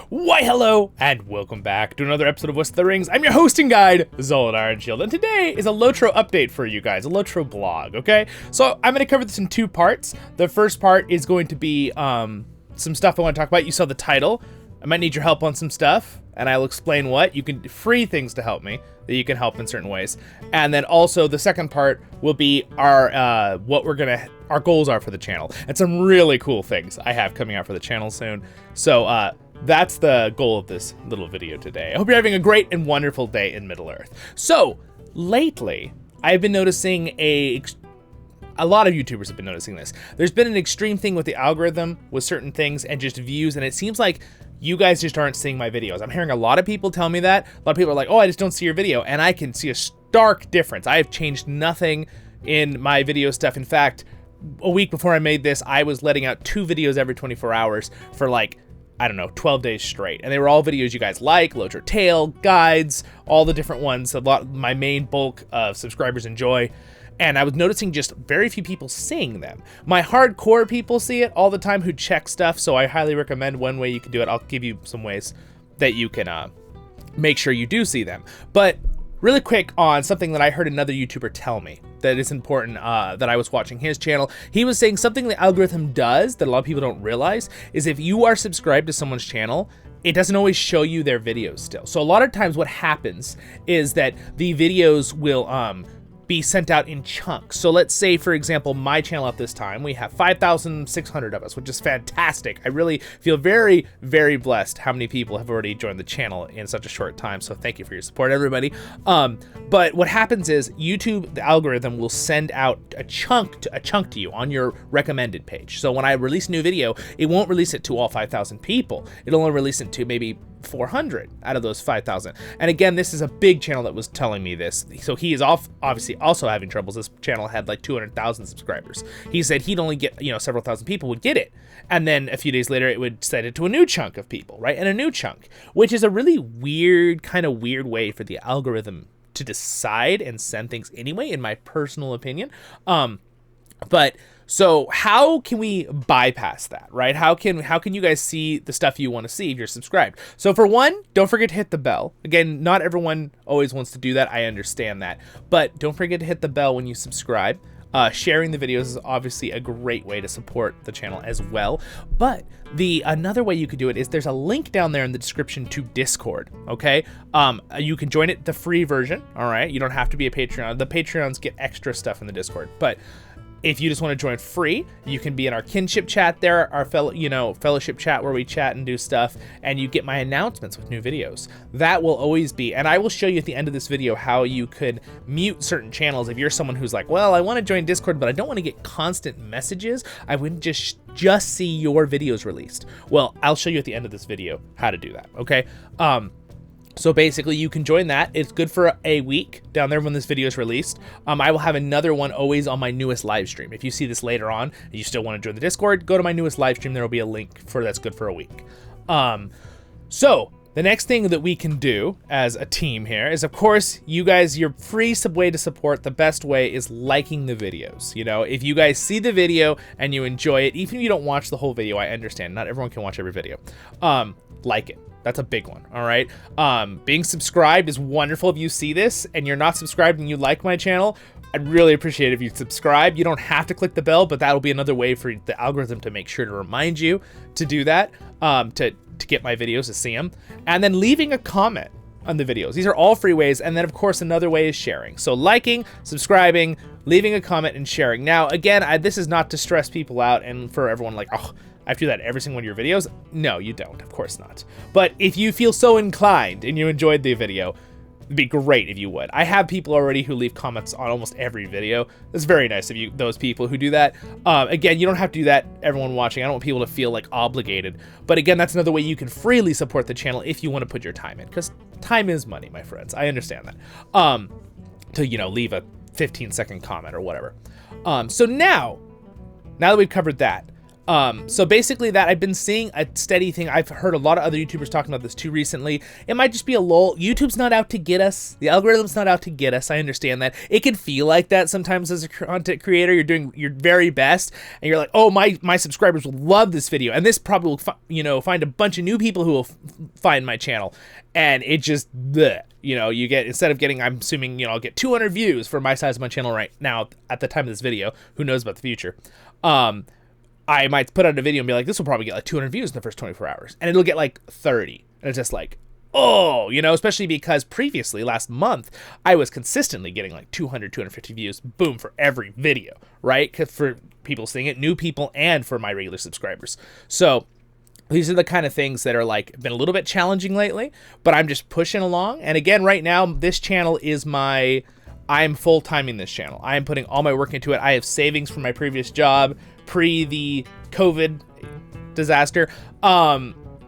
Why hello, and welcome back to another episode of What's the Rings. I'm your hosting guide, Zollin Ironshield, and today is a LOTRO update for you guys, a LOTRO blog, okay? So I'm going to cover this in two parts. The first part is going to be some stuff I want to talk about. You saw the title. I might need your help on some stuff, and I'll explain what. You can free things to help me that you can help in certain ways. And then also the second part will be our our goals are for the channel, and some really cool things I have coming out for the channel soon. So that's the goal of this little video today. I hope you're having a great and wonderful day in Middle-earth. So lately, I've been noticing a lot of YouTubers have been noticing this. There's been an extreme thing with the algorithm with certain things and just views, and it seems like you guys just aren't seeing my videos. I'm hearing a lot of people tell me that. A lot of people are like, oh, I just don't see your video, and I can see a stark difference. I have changed nothing in my video stuff. In fact, a week before I made this, I was letting out 2 videos every 24 hours for like, I don't know, 12 days straight. And they were all videos you guys like, LOTRO Tale, guides, all the different ones, my main bulk of subscribers enjoy. And I was noticing just very few people seeing them. My hardcore people see it all the time who check stuff, so I highly recommend one way you can do it. I'll give you some ways that you can make sure you do see them. But really quick on something that I heard another YouTuber tell me that is important, that I was watching his channel. He was saying something the algorithm does that a lot of people don't realize is if you are subscribed to someone's channel, it doesn't always show you their videos still. So a lot of times what happens is that the videos will be sent out in chunks. So let's say, for example, my channel at this time, we have 5,600 of us, which is fantastic. I really feel very, very blessed how many people have already joined the channel in such a short time. So thank you for your support, everybody. But what happens is YouTube, the algorithm will send out a chunk to you on your recommended page. So when I release a new video, it won't release it to all 5,000 people. It'll only release it to maybe 400 out of those 5,000. And again, this is a big channel that was telling me this. So he is obviously also having troubles. This channel had like 200,000 subscribers. He said he'd only get, several thousand people would get it. And then a few days later, it would send it to a new chunk of people, right? And a new chunk, which is a really weird way for the algorithm to decide and send things anyway, in my personal opinion. But so how can we bypass that, right? How can you guys see the stuff you want to see if you're subscribed? So for one, don't forget to hit the bell. Again, not everyone always wants to do that. I understand that. But don't forget to hit the bell when you subscribe. Sharing the videos is obviously a great way to support the channel as well. But another way you could do it is there's a link down there in the description to Discord, okay? You can join it, the free version, all right? You don't have to be a Patreon. The Patreons get extra stuff in the Discord, but if you just want to join free, you can be in our kinship chat there, our fellowship chat where we chat and do stuff, and you get my announcements with new videos. That will always be, and I will show you at the end of this video how you could mute certain channels if you're someone who's like, well, I want to join Discord, but I don't want to get constant messages. I wouldn't just see your videos released. Well, I'll show you at the end of this video how to do that, okay? So basically, you can join that. It's good for a week down there when this video is released. I will have another one always on my newest live stream. If you see this later on and you still want to join the Discord, go to my newest live stream. There will be a link that's good for a week. So the next thing that we can do as a team here is, of course, you guys, your free way to support, the best way is liking the videos. If you guys see the video and you enjoy it, even if you don't watch the whole video, I understand. Not everyone can watch every video. Like it. That's a big one, all right? Being subscribed is wonderful if you see this and you're not subscribed and you like my channel. I'd really appreciate it if you subscribe. You don't have to click the bell, but that'll be another way for the algorithm to make sure to remind you to do that, to get my videos, to see them. And then leaving a comment on the videos. These are all free ways. And then, of course, another way is sharing. So liking, subscribing, leaving a comment, and sharing. Now, again, this is not to stress people out and for everyone like, oh, I have to do that every single one of your videos. No, you don't. Of course not. But if you feel so inclined and you enjoyed the video, it'd be great if you would. I have people already who leave comments on almost every video. It's very nice of you, those people who do that. Again, you don't have to do that, everyone watching. I don't want people to feel like obligated. But again, that's another way you can freely support the channel if you want to put your time in, because time is money, my friends. I understand that. To, leave a 15-second comment or whatever. So now that we've covered that, So basically that I've been seeing a steady thing. I've heard a lot of other YouTubers talking about this too recently. It might just be a lull. YouTube's not out to get us. The algorithm's not out to get us. I understand that. It can feel like that sometimes as a content creator. You're doing your very best and you're like, oh, my subscribers will love this video. And this probably will, find a bunch of new people who will find my channel. And it just, bleh. You get, instead of getting, I'm assuming, I'll get 200 views for my size of my channel right now at the time of this video. Who knows about the future? I might put out a video and be like, this will probably get like 200 views in the first 24 hours. And it'll get like 30. And it's just like, oh, especially because previously, last month, I was consistently getting like 200, 250 views, boom, for every video, right? For people seeing it, new people, and for my regular subscribers. So these are the kind of things that are like been a little bit challenging lately, but I'm just pushing along. And again, right now, this channel is I'm full-timing this channel. I am putting all my work into it. I have savings from my previous job, pre the COVID disaster,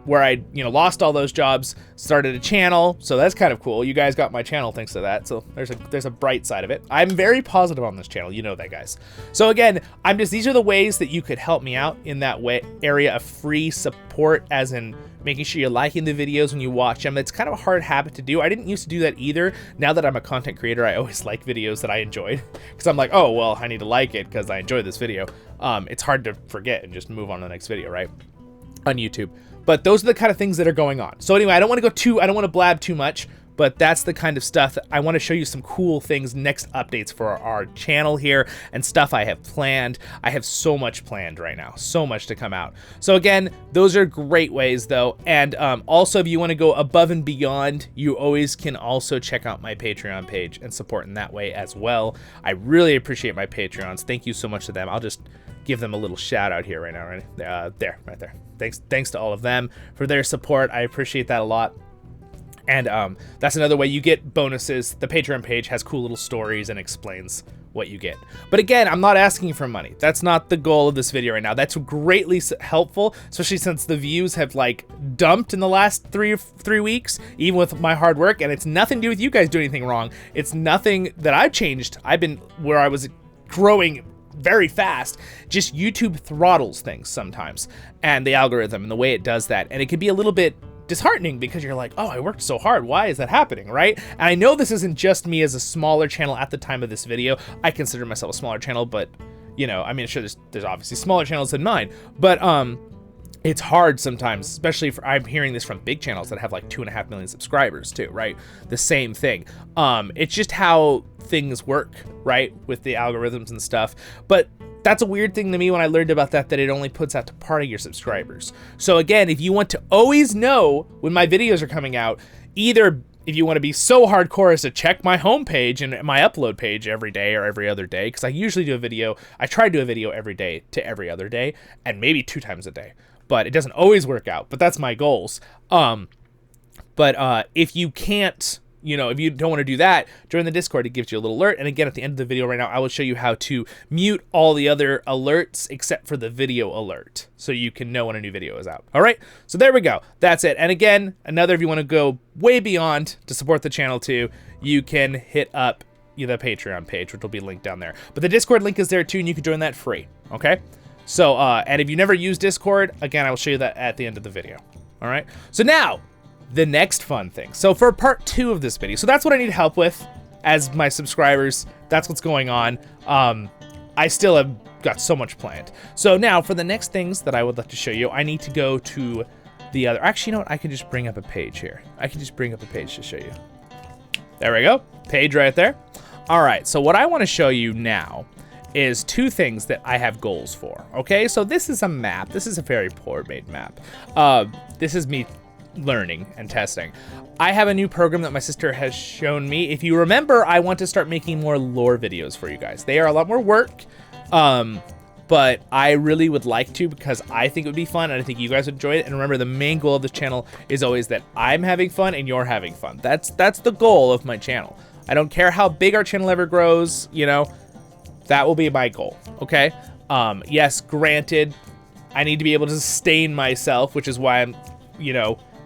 where I, lost all those jobs, started a channel. So that's kind of cool. You guys got my channel thanks to that. So there's a bright side of it. I'm very positive on this channel. You know that, guys. So again, these are the ways that you could help me out in that area of free support, as in making sure you're liking the videos when you watch them. It's kind of a hard habit to do. I didn't used to do that either. Now that I'm a content creator, I always like videos that I enjoyed, because I'm like, oh, well, I need to like it because I enjoyed this video. It's hard to forget and just move on to the next video, right? On YouTube. But those are the kind of things that are going on. So anyway, I don't want to blab too much, but that's the kind of stuff that I want to show you, some cool things, next updates for our channel here, and stuff I have planned. I have so much planned right now, so much to come out. So again, those are great ways though. And also, if you want to go above and beyond, you always can also check out my Patreon page and support in that way as well. I really appreciate my Patreons. Thank you so much to them. I'll just give them a little shout out here right now, right there. Thanks to all of them for their support. I appreciate that a lot. And that's another way you get bonuses. The Patreon page has cool little stories and explains what you get. But again, I'm not asking for money. That's not the goal of this video right now. That's greatly helpful, especially since the views have like dumped in the last three weeks, even with my hard work. And it's nothing to do with you guys doing anything wrong. It's nothing that I've changed. I've been where I was growing very fast. Just YouTube throttles things sometimes, and the algorithm and the way it does that. And it can be a little bit disheartening because you're like, oh, I worked so hard. Why is that happening, right? And I know this isn't just me as a smaller channel at the time of this video. I consider myself a smaller channel, but I mean, sure, there's obviously smaller channels than mine, but it's hard sometimes, especially I'm hearing this from big channels that have like 2.5 million subscribers too, right? The same thing. It's just how things work, right? With the algorithms and stuff. But that's a weird thing to me when I learned about that it only puts out to part of your subscribers. So again, if you want to always know when my videos are coming out, either if you want to be so hardcore as to check my homepage and my upload page every day or every other day, because I usually do a video, I try to do a video every day to every other day, and maybe 2 times a day. But it doesn't always work out, but that's my goals. But if you can't, if you don't want to do that, join the Discord. It gives you a little alert. And again, at the end of the video right now, I will show you how to mute all the other alerts except for the video alert, so you can know when a new video is out. All right, so there we go. That's it. And again, if you want to go way beyond to support the channel too, you can hit up the Patreon page, which will be linked down there. But the Discord link is there too, and you can join that free, okay? So, and if you never use Discord, again, I will show you that at the end of the video. All right, so now, the next fun thing. So for part 2 of this video, so that's what I need help with as my subscribers. That's what's going on. I still have got so much planned. So now for the next things that I would like to show you, I need to go to the other, actually, you know what? I can just bring up a page here. I can just bring up a page to show you. There we go, page right there. All right, so what I want to show you now is 2 things that I have goals for, okay? So this is a map. This is a very poor made map. This is me learning and testing. I have a new program that my sister has shown me. If you remember, I want to start making more lore videos for you guys. They are a lot more work, but I really would like to, because I think it would be fun and I think you guys would enjoy it. And remember, the main goal of this channel is always that I'm having fun and you're having fun. That's the goal of my channel. I don't care how big our channel ever grows, that will be my goal, okay? Yes, granted, I need to be able to sustain myself, which is why I'm,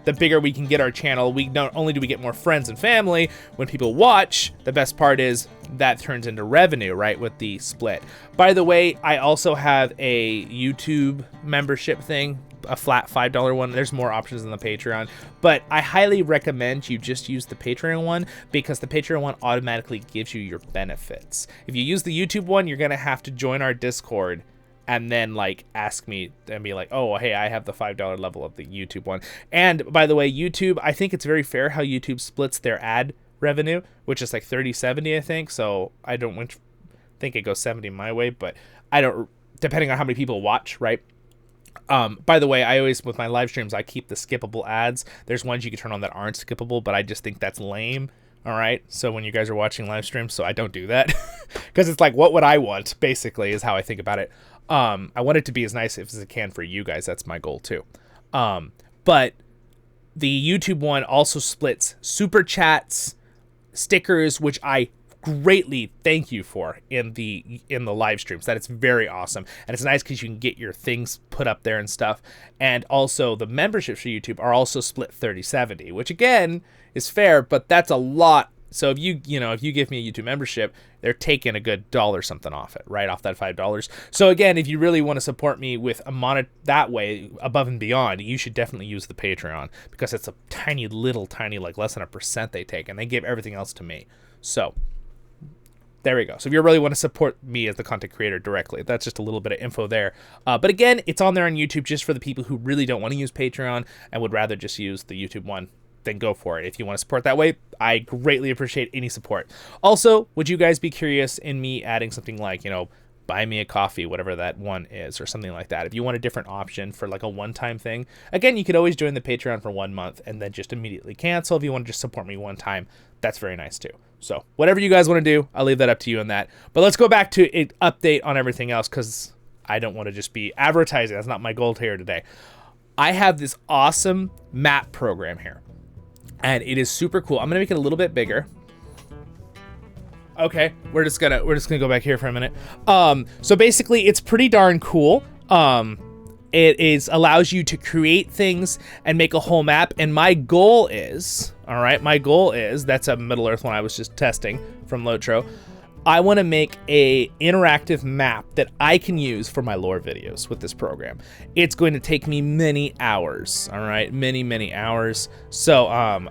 the bigger we can get our channel, we not only do we get more friends and family when people watch, the best part is that turns into revenue, right, with the split. By the way, I also have a YouTube membership thing, a flat $5 one. There's more options than the Patreon, but I highly recommend you just use the Patreon one, because the Patreon one automatically gives you your benefits. If you use the YouTube one, you're gonna have to join our Discord and then like ask me and be like, oh, hey, I have the $5 level of the YouTube one. And by the way, YouTube, I think it's very fair how YouTube splits their ad revenue, which is like 30-70, I think. So I don't think it goes 70 my way, but I don't, depending on how many people watch, right? By the way, I always, with my live streams, I keep the skippable ads. There's ones you can turn on that aren't skippable, but I just think that's lame. All right. So when you guys are watching live streams, so I don't do that, because it's like, what would I want, basically, is how I think about it. I want it to be as nice as it can for you guys. That's my goal too. But the YouTube one also splits super chats, stickers, which I greatly thank you for in the live streams. That it's very awesome, and it's nice because you can get your things put up there and stuff. And also the memberships for YouTube are also split 30-70, which again is fair, but that's a lot. So if you give me a YouTube membership, they're taking a good $1 something off it, right off that $5. So again, if you really want to support me with a that way above and beyond, you should definitely use the Patreon, because it's a tiny, like less than 1% they take, and they give everything else to me. So there we go. So if you really want to support me as the content creator directly, that's just a little bit of info there. But again, it's on there on YouTube just for the people who really don't want to use Patreon and would rather just use the YouTube one. Then go for it. If you want to support that way, I greatly appreciate any support. Also, would you guys be curious in me adding something like, buy me a coffee, whatever that one is, or something like that? If you want a different option for like a one-time thing, again, you could always join the Patreon for 1 month and then just immediately cancel. If you want to just support me one time, that's very nice too. So whatever you guys want to do, I'll leave that up to you on that. But let's go back to an update on everything else, because I don't want to just be advertising. That's not my goal here today. I have this awesome map program here, and it is super cool. I'm gonna make it a little bit bigger. Okay, we're just gonna go back here for a minute. So basically, it's pretty darn cool. It allows you to create things and make a whole map. And my goal is, all right, that's a Middle Earth one I was just testing from LOTRO. I want to make a interactive map that I can use for my lore videos with this program. It's going to take me many hours, all right, many hours. So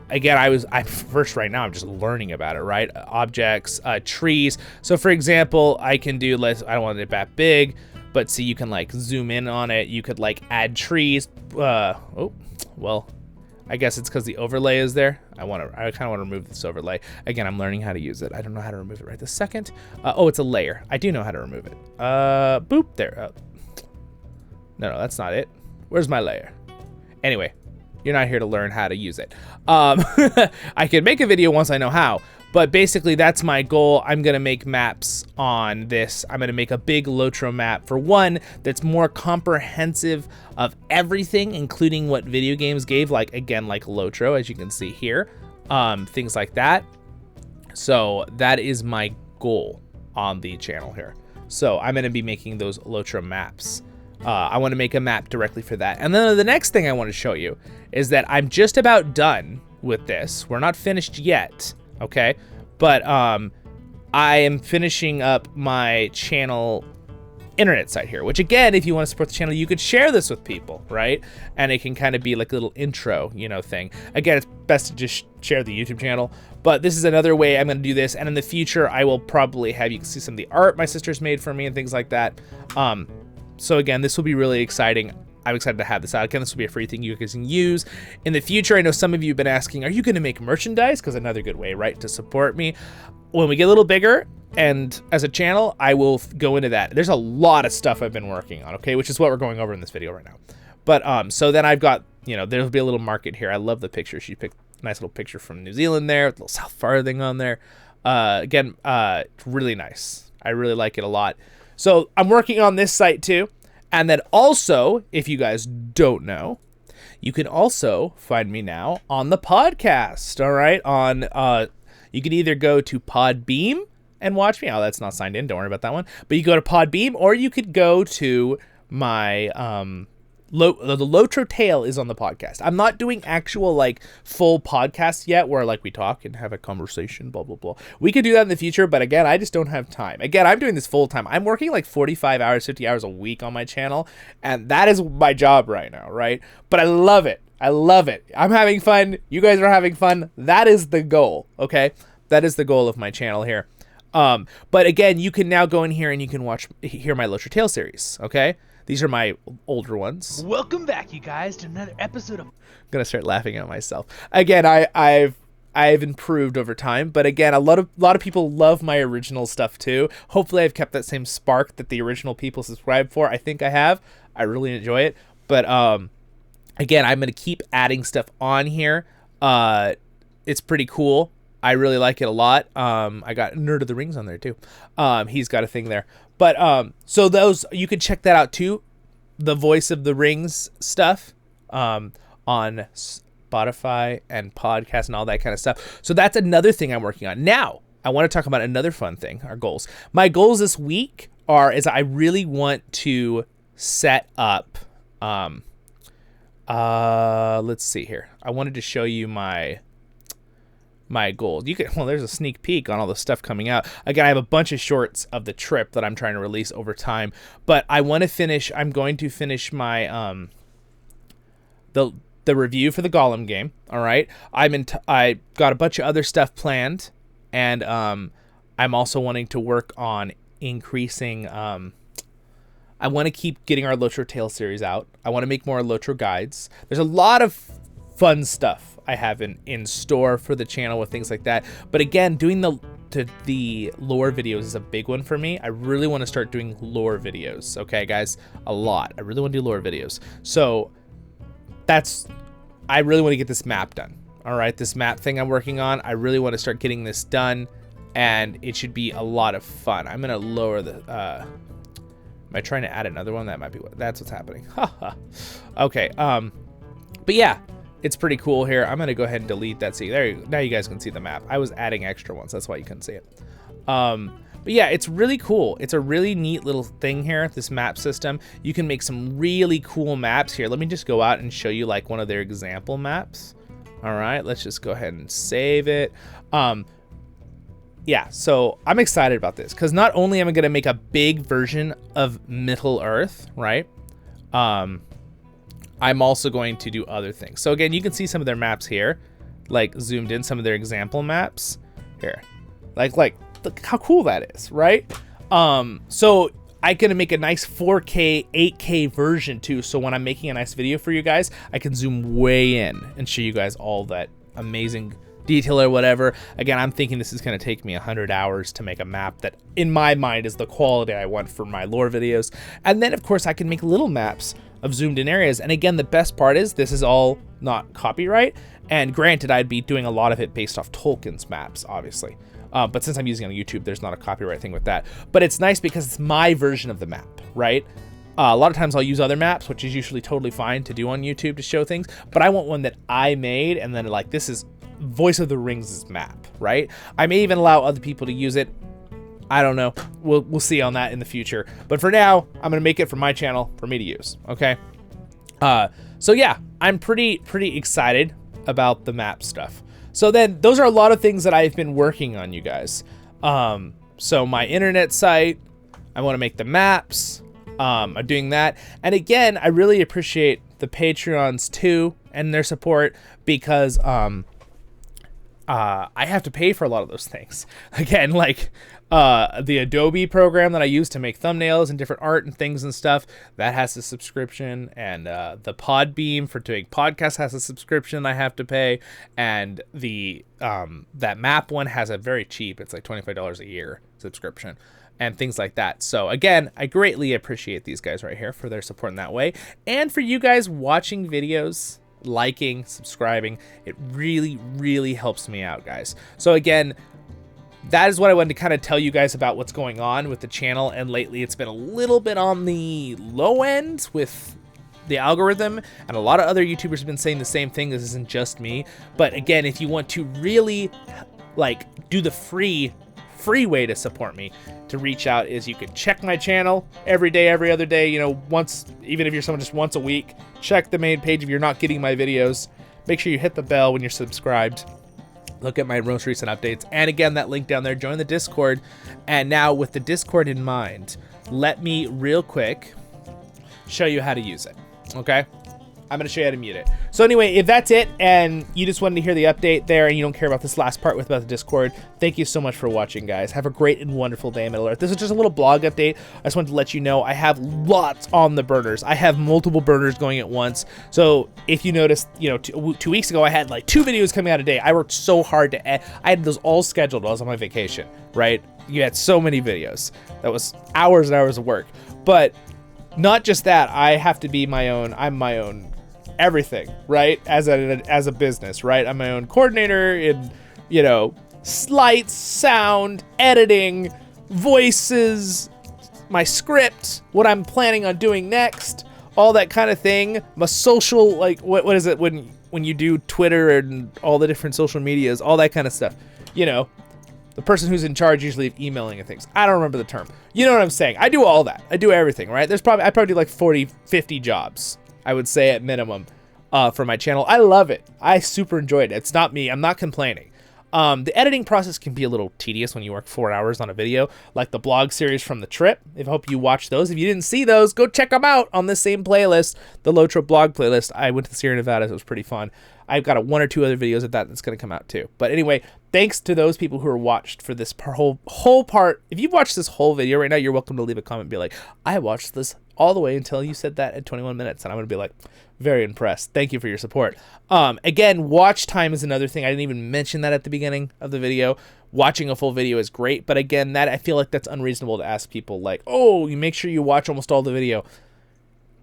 again, right now I'm just learning about it, right? Objects, trees. So for example, I can do, I don't want it that big, but see, you can like zoom in on it. You could like add trees. Oh, well, I guess it's because the overlay is there. I kind of want to remove this overlay. Again, I'm learning how to use it. I don't know how to remove it right this second. Oh, it's a layer. I do know how to remove it. Boop, there. No, that's not it. Where's my layer? Anyway, you're not here to learn how to use it. I can make a video once I know how, but basically that's my goal. I'm gonna make maps on this. I'm gonna make a big LOTRO map, for one, that's more comprehensive of everything, including what video games gave, like LOTRO, as you can see here, things like that. So that is my goal on the channel here. So I'm gonna be making those LOTRO maps. I want to make a map directly for that. And then the next thing I want to show you is that I'm just about done with this. We're not finished yet, okay? But I am finishing up my channel internet site here, which again, if you want to support the channel, you could share this with people, right? And it can kind of be like a little intro, thing. Again, it's best to just share the YouTube channel, but this is another way I'm going to do this. And in the future, I will probably have you see some of the art my sister's made for me and things like that. So again, this will be really exciting. I'm excited to have this out. Again, this will be a free thing you guys can use in the future. I know some of you have been asking, are you going to make merchandise? Because another good way, right, to support me. When we get a little bigger and as a channel, I will go into that. There's a lot of stuff I've been working on, okay, which is what we're going over in this video right now. But so then I've got, there'll be a little market here. I love the picture. She picked a nice little picture from New Zealand there, with a little South Farthing on there. Again, really nice. I really like it a lot. So I'm working on this site too. And then also, if you guys don't know, you can also find me now on the podcast, all right? You can either go to Podbeam and watch me. Oh, that's not signed in. Don't worry about that one. But you go to Podbeam, or you could go to my the LOTRO tale is on the podcast. I'm not doing actual like full podcasts yet where like we talk and have a conversation, blah, blah, blah. We could do that in the future, but again, I just don't have time. Again, I'm doing this full time. I'm working like 45 hours, 50 hours a week on my channel, and that is my job right now, right? But I love it. I love it. I'm having fun. You guys are having fun. That is the goal, okay? That is the goal of my channel here. But again, you can now go in here and you can hear my LOTRO Tale series, okay? These are my older ones. Welcome back, you guys, to another episode of... I'm gonna start laughing at myself. Again, I've improved over time, but again, a lot of people love my original stuff too. Hopefully, I've kept that same spark that the original people subscribed for. I think I have. I really enjoy it. But again, I'm gonna keep adding stuff on here. It's pretty cool. I really like it a lot. I got Nerd of the Rings on there too. He's got a thing there. But so those, you can check that out too. The Voice of the Rings stuff on Spotify and podcast and all that kind of stuff. So that's another thing I'm working on. Now, I want to talk about another fun thing, our goals. My goals this week is I really want to set up, let's see here. I wanted to show you my goal. There's a sneak peek on all the stuff coming out. Again, I have a bunch of shorts of the trip that I'm trying to release over time, but I'm going to finish my the review for the Golem game. All right. I got a bunch of other stuff planned, and I'm also wanting to work on increasing I want to keep getting our LOTRO Tale series out. I want to make more LOTRO guides. There's a lot of fun stuff I have in store for the channel with things like that. But again, doing the lore videos is a big one for me. I really want to start doing lore videos. Okay, guys, a lot. I really want to do lore videos. So I really want to get this map done. All right, this map thing I'm working on, I really want to start getting this done, and it should be a lot of fun. I'm gonna lower the. Am I trying to add another one? That's what's happening. Okay. But yeah. It's pretty cool here. I'm going to go ahead and delete that. See, there you go. Now you guys can see the map. I was adding extra ones. That's why you couldn't see it. But yeah, it's really cool. It's a really neat little thing here, this map system. You can make some really cool maps here. Let me just go out and show you like one of their example maps. All right, let's just go ahead and save it. Yeah, so I'm excited about this because not only am I going to make a big version of Middle Earth, right? I'm also going to do other things. So again, you can see some of their maps here, like zoomed in, some of their example maps here. Like look how cool that is, right? So I'm gonna make a nice 4K, 8K version too. So when I'm making a nice video for you guys, I can zoom way in and show you guys all that amazing detail or whatever. Again, I'm thinking this is gonna take me 100 hours to make a map that in my mind is the quality I want for my lore videos. And then of course I can make little maps of zoomed in areas. And again, the best part is this is all not copyright. And granted, I'd be doing a lot of it based off Tolkien's maps, obviously. But since I'm using it on YouTube, there's not a copyright thing with that. But it's nice because it's my version of the map, right? A lot of times I'll use other maps, which is usually totally fine to do on YouTube to show things. But I want one that I made, and then like this is Voice of the Rings' map, right? I may even allow other people to use it. I don't know. We'll see on that in the future. But for now, I'm gonna make it for my channel for me to use. Okay. So yeah, I'm pretty excited about the map stuff. So then those are a lot of things that I've been working on, you guys. So my internet site, I want to make the maps. I'm doing that. And again, I really appreciate the Patreons too and their support because I have to pay for a lot of those things. Again, like the Adobe program that I use to make thumbnails and different art and things and stuff, that has a subscription. And the Podbeam for doing podcasts has a subscription I have to pay. And the that map one has a very cheap, it's like $25 a year subscription and things like that. So again, I greatly appreciate these guys right here for their support in that way. And for you guys watching videos, liking, subscribing, it really helps me out, guys. So again, that is what I wanted to kind of tell you guys about what's going on with the channel. And lately it's been a little bit on the low end with the algorithm, and a lot of other YouTubers have been saying the same thing. This isn't just me. But again, if you want to really like do the free free way to support me, to reach out, is you can check my channel every day, every other day, you know, once, even if you're someone just once a week, check the main page if you're not getting my videos. Make sure you hit the bell when you're subscribed. Look at my most recent updates. And again, that link down there, join the Discord. And now with the Discord in mind, let me real quick show you how to use it, okay? I'm going to show you how to mute it. So anyway, if that's it and you just wanted to hear the update there and you don't care about this last part about the Discord, thank you so much for watching, guys. Have a great and wonderful day, Middle Earth. This is just a little blog update. I just wanted to let you know I have lots on the burners. I have multiple burners going at once. So if you noticed, you know, two weeks ago, I had like 2 videos coming out a day. I worked so hard to I had those all scheduled while I was on my vacation, right? You had so many videos. That was hours and hours of work. But not just that, I have to be my own, I'm my own everything, right? As a business, right? I'm my own coordinator in, you know, lights, sound, editing, voices, my script, what I'm planning on doing next, all that kind of thing. My social, like, what is it when you do Twitter and all the different social medias, all that kind of stuff, you know. The person who's in charge usually of emailing and things. I don't remember the term. You know what I'm saying? I do all that. I do everything, right? I probably do like 40, 50 jobs, I would say, at minimum, for my channel. I love it. I super enjoy it. It's not me. I'm not complaining. The editing process can be a little tedious when you work 4 hours on a video, like the blog series from the trip. I hope you watched those. If you didn't see those, go check them out on this same playlist, the LOTRO blog playlist. I went to the Sierra Nevada. It was pretty fun. I've got 1 or 2 other videos of that's going to come out too. But anyway, thanks to those people who are watched for this whole part. If you've watched this whole video right now, you're welcome to leave a comment and be like, I watched this all the way until you said that at 21 minutes. And I'm going to be like, very impressed. Thank you for your support. Again, watch time is another thing. I didn't even mention that at the beginning of the video. Watching a full video is great. But again, that I feel like that's unreasonable to ask people like, oh, you make sure you watch almost all the video.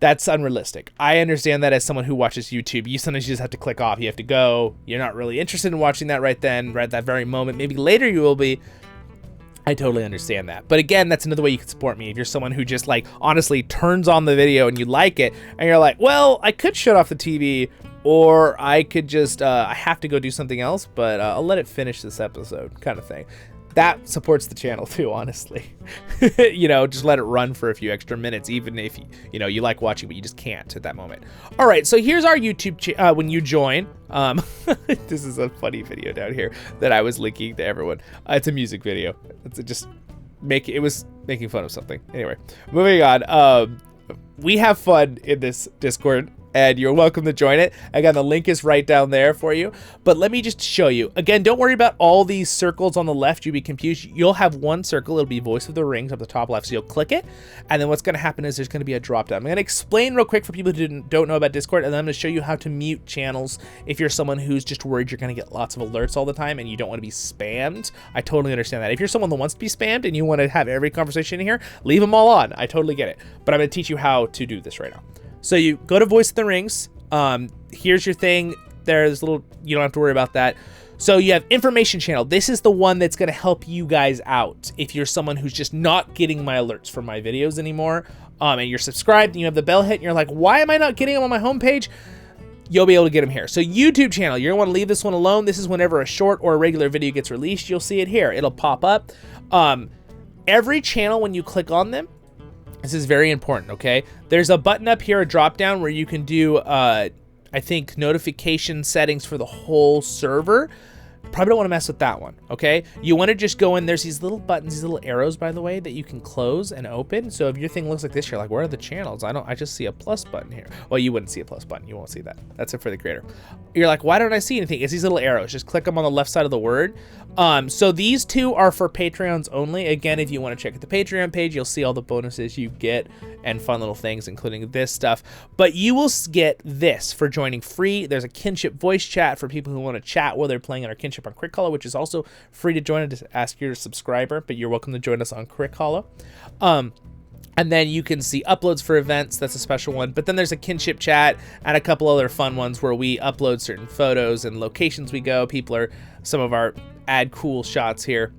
That's unrealistic. I understand that as someone who watches YouTube. Sometimes you just have to click off. You have to go. You're not really interested in watching that right then, right at that very moment. Maybe later you will be. I totally understand that. But again, that's another way you can support me. If you're someone who just like honestly turns on the video and you like it and you're like, well, I could shut off the TV or I could just, I have to go do something else, but I'll let it finish this episode kind of thing. That supports the channel too, honestly. You know, just let it run for a few extra minutes, even if, you know, you like watching, but you just can't at that moment. All right, so here's our YouTube when you join. This is a funny video down here that I was linking to everyone. It's a music video. It was making fun of something. Anyway, moving on. We have fun in this Discord, and you're welcome to join it. Again, the link is right down there for you. But let me just show you. Again, don't worry about all these circles on the left. You'll be confused. You'll have one circle. It'll be Voice of the Rings up the top left. So you'll click it. And then what's going to happen is there's going to be a drop down. I'm going to explain real quick for people who don't know about Discord. And then I'm going to show you how to mute channels if you're someone who's just worried you're going to get lots of alerts all the time and you don't want to be spammed. I totally understand that. If you're someone that wants to be spammed and you want to have every conversation in here, leave them all on. I totally get it. But I'm going to teach you how to do this right now. So you go to Voice of the Rings. Here's your thing. There's little, you don't have to worry about that. So you have information channel. This is the one that's going to help you guys out. If you're someone who's just not getting my alerts for my videos anymore, and you're subscribed and you have the bell hit and you're like, why am I not getting them on my homepage? You'll be able to get them here. So YouTube channel, you're going to want to leave this one alone. This is whenever a short or a regular video gets released, you'll see it here. It'll pop up. Every channel, when you click on them, this is very important, okay? There's a button up here, a drop down, where you can do, I think, notification settings for the whole server. Probably don't want to mess with that one, okay? You want to just go in. There's these little buttons, these little arrows, by the way, that you can close and open. So if your thing looks like this, you're like, where are the channels? I just see a plus button here. Well, you wouldn't see a plus button. You won't see that. That's it for the creator. You're like, why don't I see anything? It's these little arrows. Just click them on the left side of the word. So these two are for Patreons only. Again, if you want to check out the Patreon page, you'll see all the bonuses you get and fun little things, including this stuff. But you will get this for joining free. There's a Kinship Voice chat for people who want to chat while they're playing in our Kinship on CrickHollow, which is also free to join and just ask your subscriber, but you're welcome to join us on CrickHollow. And then you can see uploads for events. That's a special one. But then there's a Kinship chat and a couple other fun ones where we upload certain photos and locations we go. Some of our add cool shots here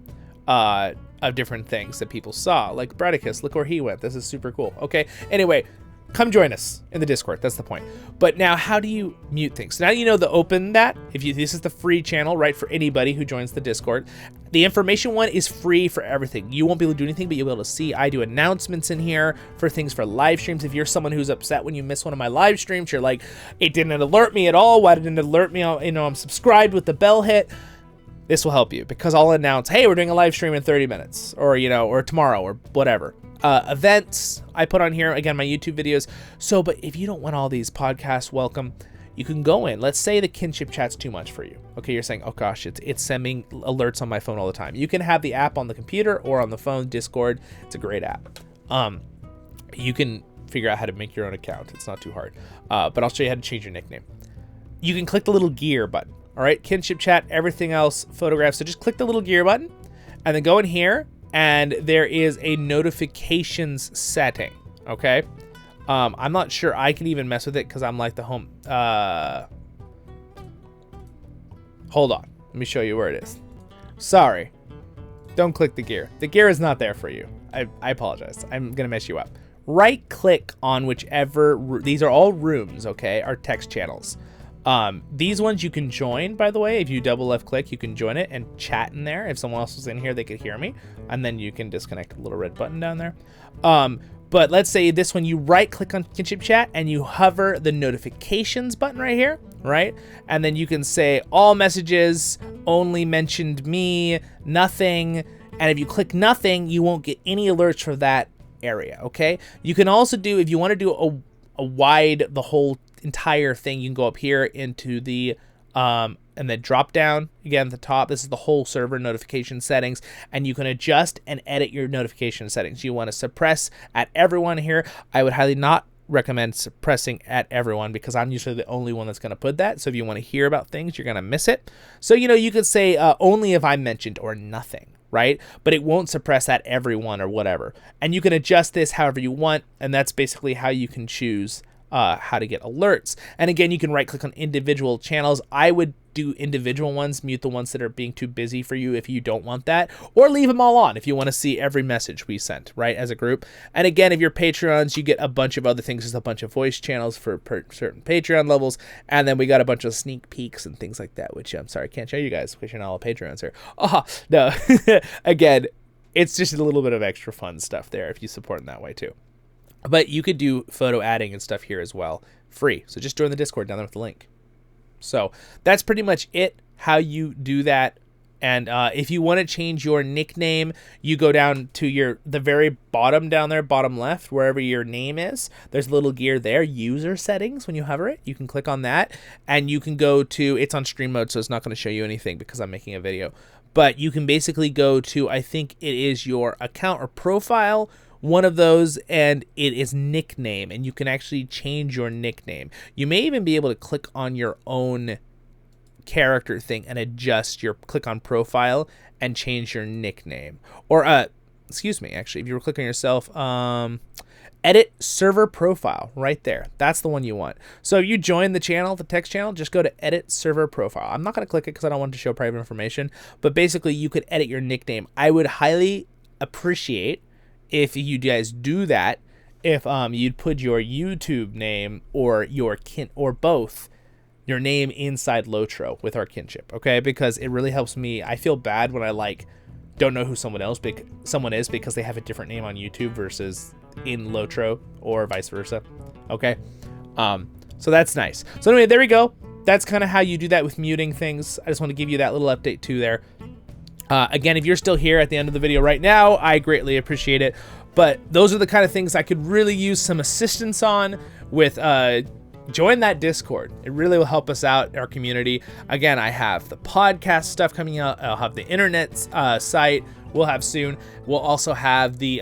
of different things that people saw. Like Bradicus, look where he went. This is super cool. Okay, anyway, come join us in the Discord. That's the point. But now, how do you mute things? So now you know to open that. This is the free channel, right, for anybody who joins the Discord. The information one is free for everything. You won't be able to do anything, but you'll be able to see. I do announcements in here for things for live streams. If you're someone who's upset when you miss one of my live streams, you're like, it didn't alert me at all. Why didn't it alert me? You know, I'm subscribed with the bell hit. This will help you because I'll announce, hey, we're doing a live stream in 30 minutes or, you know, or tomorrow or whatever. Events I put on here, again, my YouTube videos. So, but if you don't want all these podcasts, welcome, you can go in. Let's say the kinship chat's too much for you. Okay, you're saying, oh gosh, it's sending alerts on my phone all the time. You can have the app on the computer or on the phone, Discord. It's a great app. You can figure out how to make your own account. It's not too hard. But I'll show you how to change your nickname. You can click the little gear button. All right, kinship chat, everything else, photographs. So just click the little gear button and then go in here and there is a notifications setting, okay? I'm not sure I can even mess with it because I'm like the home. Hold on, let me show you where it is. Sorry, don't click the gear. The gear is not there for you. I apologize, I'm gonna mess you up. Right click on whichever, these are all rooms, okay, are text channels. These ones you can join, by the way. If you double left click, you can join it and chat in there. If someone else was in here, they could hear me. And then you can disconnect a little red button down there. But let's say this one, you right click on Kinship Chat and you hover the notifications button right here, right? And then you can say all messages, only mentioned me, nothing. And if you click nothing, you won't get any alerts for that area, okay? You can also do, if you want to do a wide, the whole entire thing, you can go up here into the and then drop down again at the top. This is the whole server notification settings, and you can adjust and edit your notification settings. You want to suppress at everyone here. I would highly not recommend suppressing at everyone because I'm usually the only one that's going to put that. So if you want to hear about things, you're going to miss it. So, you know, you could say only if I'm mentioned or nothing, right? But it won't suppress at everyone or whatever. And you can adjust this however you want, and that's basically how you can choose how to get alerts. And again, you can right click on individual channels. I would do individual ones, mute the ones that are being too busy for you if you don't want that, or leave them all on if you want to see every message we sent, right, as a group. And again, if you're Patreons, you get a bunch of other things. There's a bunch of voice channels for certain Patreon levels, and then we got a bunch of sneak peeks and things like that, which I'm sorry, I can't show you guys because you're not all Patreons here. Oh, no. Again, it's just a little bit of extra fun stuff there if you support in that way too. But you could do photo adding and stuff here as well, free. So just join the Discord down there with the link. So that's pretty much it, how you do that. And if you want to change your nickname, you go down to the very bottom down there, bottom left, wherever your name is. There's a little gear there, user settings. When you hover it, you can click on that, and you can go to, it's on stream mode, so it's not going to show you anything because I'm making a video. But you can basically go to, I think it is your account or profile, one of those, and it is nickname, and you can actually change your nickname. You may even be able to click on your own character thing and adjust your, click on profile and change your nickname. Or, excuse me, actually, if you were clicking on yourself, edit server profile right there. That's the one you want. So if you join the channel, the text channel, just go to edit server profile. I'm not going to click it because I don't want to show private information, but basically you could edit your nickname. I would highly appreciate if you guys do that, if you'd put your YouTube name or your or both your name inside LOTRO with our kinship, okay? Because it really helps me. I feel bad when I don't know who someone is because they have a different name on YouTube versus in LOTRO or vice versa, okay? So that's nice. So anyway, there we go. That's kind of how you do that with muting things. I just want to give you that little update too there. Again, if you're still here at the end of the video right now, I greatly appreciate it. But those are the kind of things I could really use some assistance on with. Join that Discord. It really will help us out, our community. Again, I have the podcast stuff coming out. I'll have the internet site we'll have soon. We'll also have the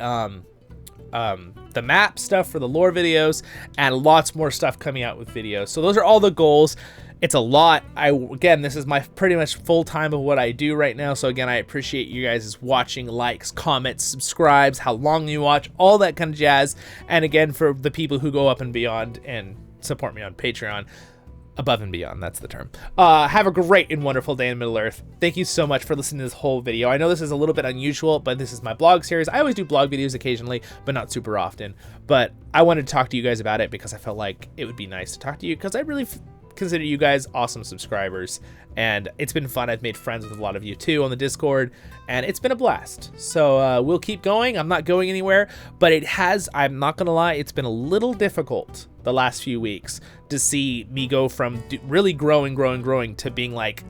map stuff for the lore videos and lots more stuff coming out with videos. So those are all the goals. It's a lot. Again, this is my pretty much full time of what I do right now. So again, I appreciate you guys watching, likes, comments, subscribes, how long you watch, all that kind of jazz. And again, for the people who go up and beyond and support me on Patreon, above and beyond, that's the term. Have a great and wonderful day in Middle Earth. Thank you so much for listening to this whole video. I know this is a little bit unusual, but this is my blog series. I always do blog videos occasionally, but not super often. But I wanted to talk to you guys about it because I felt like it would be nice to talk to you because I really consider you guys awesome subscribers, and it's been fun. I've made friends with a lot of you too on the Discord, and it's been a blast. So we'll keep going. I'm not going anywhere, but I'm not gonna lie, it's been a little difficult the last few weeks to see me go from really growing to being like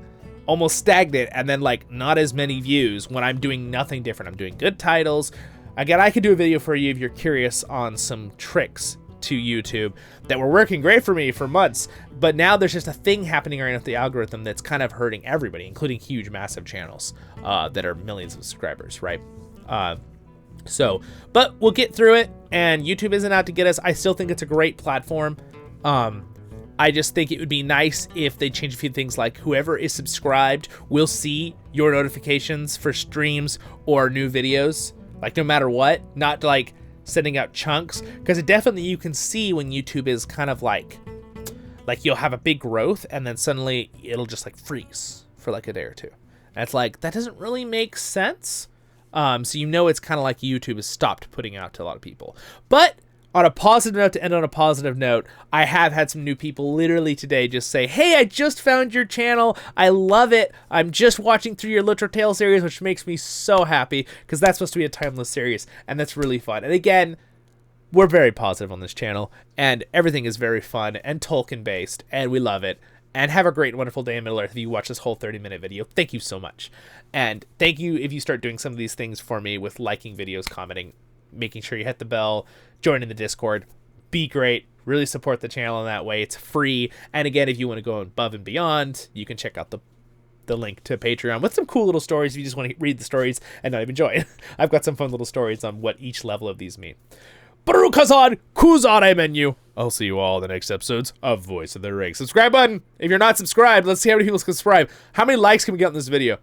almost stagnant, and then like not as many views when I'm doing nothing different. I'm doing good titles. Again, I could do a video for you if you're curious on some tricks to YouTube that were working great for me for months, but now there's just a thing happening right with the algorithm that's kind of hurting everybody, including huge, massive channels that are millions of subscribers, right? But we'll get through it, and YouTube isn't out to get us. I still think it's a great platform. I just think it would be nice if they change a few things, like whoever is subscribed will see your notifications for streams or new videos, like no matter what, not like sending out chunks, because it definitely, you can see when YouTube is kind of like you'll have a big growth and then suddenly it'll just like freeze for like a day or two. And it's like, that doesn't really make sense. So you know, it's kind of like YouTube has stopped putting out to a lot of people. But on a positive note, to end on a positive note, I have had some new people literally today just say, hey, I just found your channel. I love it. I'm just watching through your LOTRO Tale series, which makes me so happy, because that's supposed to be a timeless series, and that's really fun. And again, we're very positive on this channel, and everything is very fun and Tolkien-based, and we love it. And have a great, wonderful day in Middle-earth if you watch this whole 30-minute video. Thank you so much. And thank you if you start doing some of these things for me with liking videos, commenting, making sure you hit the bell, joining the Discord. Be great. Really support the channel in that way. It's free. And again, if you want to go above and beyond, you can check out the link to Patreon with some cool little stories if you just want to read the stories and not even join. I've got some fun little stories on what each level of these mean. Baruch Hazad, Kuzad menu. I'll see you all in the next episodes of Voice of the Ring. Subscribe button. If you're not subscribed, let's see how many people subscribe. How many likes can we get on this video?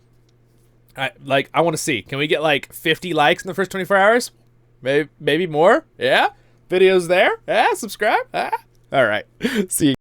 I want to see. Can we get like 50 likes in the first 24 hours? Maybe more? Yeah? Videos there? Yeah? Subscribe? Ah? All right. See you.